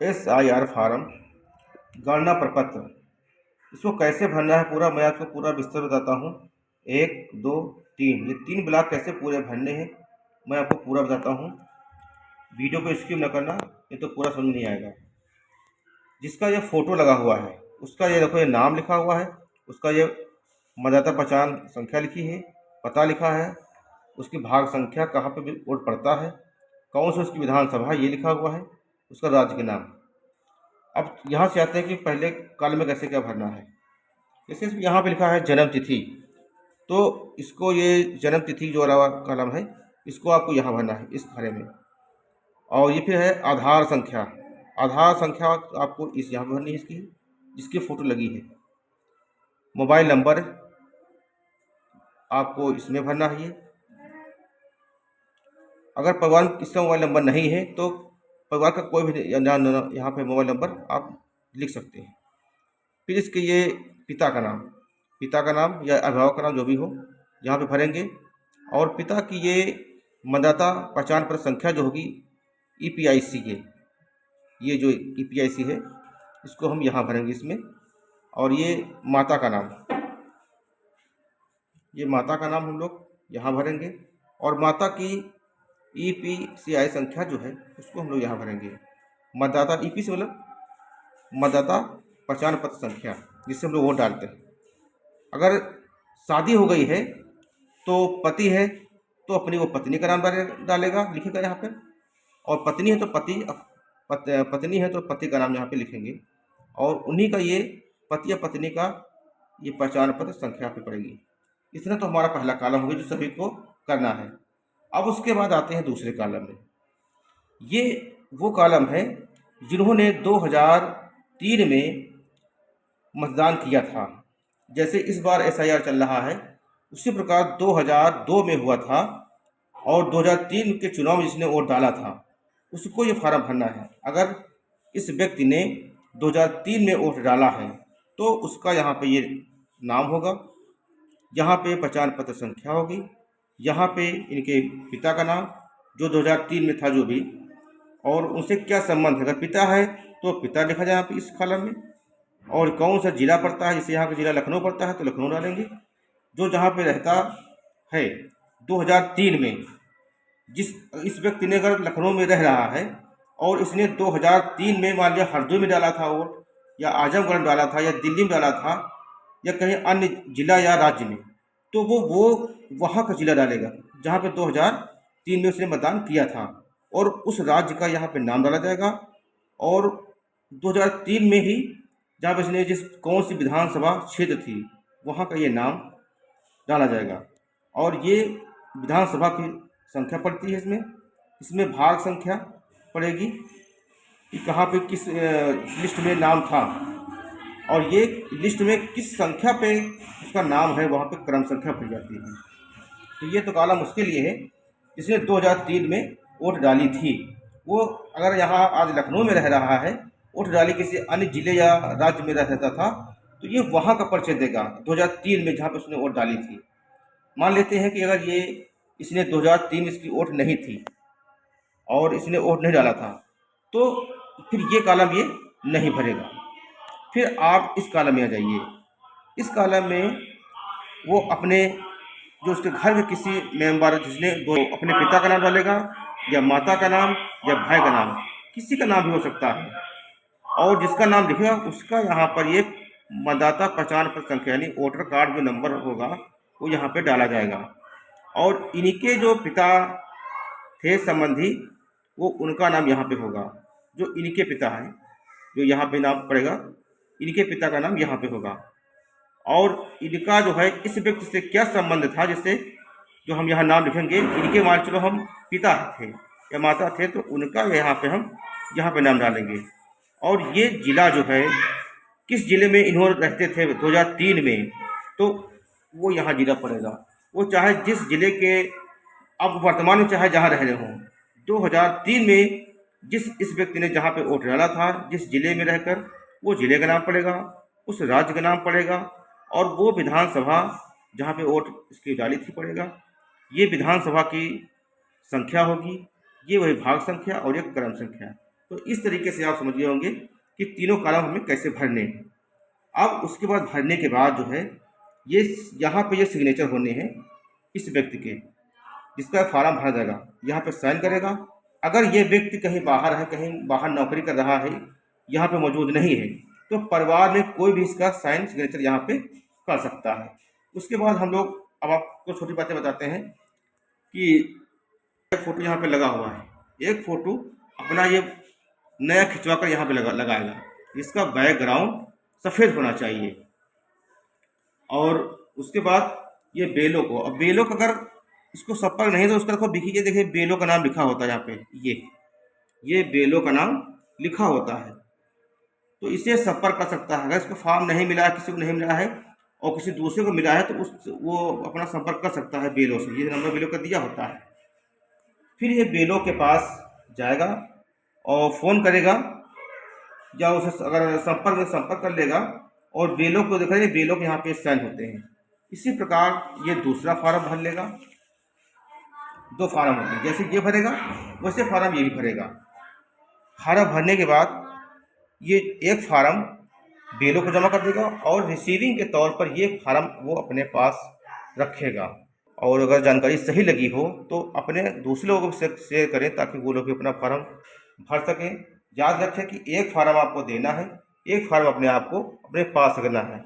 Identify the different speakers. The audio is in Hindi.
Speaker 1: SIR फार्म, गणना प्रपत्र, इसको कैसे भरना है पूरा मैं आपको पूरा विस्तार बताता हूँ। 1 2 3 ये 3 ब्लॉक कैसे पूरे भरने हैं मैं आपको पूरा बताता हूँ। वीडियो को स्किप न करना, ये तो पूरा समझ नहीं आएगा। जिसका ये फ़ोटो लगा हुआ है उसका ये देखो, ये नाम लिखा हुआ है, उसका ये मतदाता पहचान संख्या लिखी है, पता लिखा है, उसकी भाग संख्या, कहाँ पे वोट पड़ता है, कौन सी उसकी विधानसभा ये लिखा हुआ है, उसका राज्य के नाम। अब यहाँ से आते हैं कि पहले कॉलम में कैसे क्या भरना है। जैसे यहाँ पे लिखा है जन्म तिथि, तो इसको ये जन्म तिथि जो वाला कॉलम है इसको आपको यहाँ भरना है इस खाने में। और ये फिर है आधार संख्या, आधार संख्या आपको इस यहाँ भरनी है इसकी, जिसकी फ़ोटो लगी है। मोबाइल नंबर आपको इसमें भरना है ये। अगर परिवार में किसी का मोबाइल नंबर नहीं है तो परिवार का कोई भी यहाँ पे मोबाइल नंबर आप लिख सकते हैं। फिर इसके ये पिता का नाम, पिता का नाम या अभिभावक का नाम जो भी हो यहाँ पे भरेंगे। और पिता की ये मतदाता पहचान पत्र संख्या जो होगी EPIC ये जो EPIC है इसको हम यहाँ भरेंगे इसमें। और ये माता का नाम, ये माता का नाम हम लोग यहाँ भरेंगे। और माता की EPCI संख्या जो है उसको हम लोग यहाँ भरेंगे। मतदाता EP से मतलब मतदाता पहचान पत्र संख्या, जिससे हम लोग वोट डालते हैं। अगर शादी हो गई है तो पति है तो अपनी वो पत्नी का नाम डालेगा, लिखेगा यहाँ पे। और पत्नी है तो पत्नी है तो पति का नाम यहाँ पे लिखेंगे। और उन्हीं का ये पति या पत्नी का ये पहचान पत्र संख्या पे पड़ेगी। इतना तो हमारा पहला कॉलम होगा जो सभी को करना है। अब उसके बाद आते हैं दूसरे कॉलम में। ये वो कॉलम है जिन्होंने 2003 में मतदान किया था। जैसे इस बार SIR चल रहा है उसी प्रकार 2002 में हुआ था और 2003 के चुनाव में जिसने वोट डाला था उसको ये फार्म भरना है। अगर इस व्यक्ति ने 2003 में वोट डाला है तो उसका यहाँ पे ये नाम होगा, यहाँ पे पहचान पत्र संख्या होगी, यहाँ पे इनके पिता का नाम जो 2003 में था जो भी, और उनसे क्या संबंध है। अगर पिता है तो पिता लिखा जाए यहाँ पे इस कॉलम में। और कौन सा जिला पड़ता है, जैसे यहाँ का जिला लखनऊ पड़ता है तो लखनऊ डालेंगे। जो जहाँ पे रहता है 2003 में, इस व्यक्ति ने अगर लखनऊ में रह रहा है और इसने 2003 में मान लिया हरदोई में डाला था वोट, या आजमगढ़ में डाला था, या दिल्ली में डाला था, या कहीं अन्य जिला या राज्य में, तो वो वहाँ का जिला डालेगा जहाँ पे 2003 में उसने मतदान किया था, और उस राज्य का यहाँ पे नाम डाला जाएगा। और 2003 में ही जहाँ पे इसने जिस कौन सी विधानसभा क्षेत्र थी वहाँ का ये नाम डाला जाएगा। और ये विधानसभा की संख्या पड़ती है इसमें भाग संख्या पड़ेगी कि कहाँ पे किस लिस्ट में नाम था, और ये लिस्ट में किस संख्या पे उसका नाम है वहाँ पे क्रम संख्या पड़ जाती है। तो ये तो कॉलम उसके लिए है जिसने 2003 में वोट डाली थी। वो अगर यहाँ आज लखनऊ में रह रहा है, वोट डाली किसी अन्य जिले या राज्य में रहता था, तो ये वहाँ का परिचय देगा 2003 में जहाँ पे उसने वोट डाली थी। मान लेते हैं कि अगर ये इसने 2003 इसकी वोट नहीं थी और इसने वोट नहीं डाला था तो फिर ये कॉलम ये नहीं भरेगा। फिर आप इस कॉलम में आ जाइए। इस कॉलम में वो अपने जो उसके घर के किसी मेंबर जिसने वो अपने पिता का नाम डालेगा, या माता का नाम, या भाई का नाम, किसी का नाम भी हो सकता है। और जिसका नाम लिखेगा उसका यहाँ पर ये मतदाता पहचान पत्र संख्या यानी वोटर कार्ड जो नंबर होगा वो यहाँ पे डाला जाएगा। और इनके जो पिता थे संबंधी वो उनका नाम यहाँ पे होगा। जो इनके पिता हैं जो यहाँ पे नाम पड़ेगा, इनके पिता का नाम यहाँ पे होगा। और इनका जो है इस व्यक्ति से क्या संबंध था, जिससे जो हम यहाँ नाम लिखेंगे, इनके मान चलो हम पिता थे या माता थे तो उनका यहाँ पे हम यहाँ पे नाम डालेंगे। और ये जिला जो है किस जिले में इन्होंने रहते थे 2003 में, तो वो यहाँ जिला पड़ेगा। वो चाहे जिस जिले के अब वर्तमान में चाहे जहाँ रह रहे हों, 2003 में इस व्यक्ति ने जहाँ पे वोट डाला था, जिस जिले में रहकर, वो जिले का नाम पड़ेगा, उस राज्य का नाम पड़ेगा, और वो विधानसभा जहाँ पे वोट इसकी डाली थी पड़ेगा। ये विधानसभा की संख्या होगी, ये वही भाग संख्या और एक क्रम संख्या। तो इस तरीके से आप समझ गए होंगे कि तीनों कॉलम हमें कैसे भरने हैं। अब उसके बाद भरने के बाद जो है ये यहाँ पे ये सिग्नेचर होने हैं इस व्यक्ति के, जिसका फॉर्म भरा जाएगा, यहाँ पे साइन करेगा। अगर ये व्यक्ति कहीं बाहर है, कहीं बाहर नौकरी कर रहा है, यहाँ पे मौजूद नहीं है, तो परिवार में कोई भी इसका साइन सिग्नेचर यहाँ पे कर सकता है। उसके बाद हम लोग अब आपको छोटी बातें बताते हैं कि एक फ़ोटो यहाँ पे लगा हुआ है, एक फ़ोटो अपना ये नया खिंचवा कर यहाँ पे लगाएगा। इसका बैकग्राउंड सफ़ेद होना चाहिए। और उसके बाद ये बेलों को, अब बेलों को अगर इसको संपर्क नहीं तो उसका देखो देखिए बेलों का नाम लिखा होता है यहाँ पे, ये बेलों का नाम लिखा होता है, तो इसे संपर्क कर सकता है। अगर इसको फॉर्म नहीं मिला है, किसी को नहीं मिला है और किसी दूसरे को मिला है तो वो अपना संपर्क कर सकता है बेलों से। ये नंबर बेलों का दिया होता है। फिर ये बेलों के पास जाएगा और फ़ोन करेगा या उसे अगर संपर्क कर लेगा और बेलों को देखा जाए, बेलों के यहाँ पे साइन होते हैं। इसी प्रकार ये दूसरा फार्म भर लेगा। दो फार्म होते हैं, जैसे ये भरेगा वैसे फार्म ये भी भरेगा। फार्म भरने के बाद ये एक फार्म बेलों को जमा कर देगा और रिसीविंग के तौर पर ये फार्म वो अपने पास रखेगा। और अगर जानकारी सही लगी हो तो अपने दूसरे लोगों से शेयर करें ताकि वो लोग भी अपना फार्म भर सकें। याद रखें कि एक फार्म आपको देना है, एक फार्म अपने आप को अपने पास रखना है।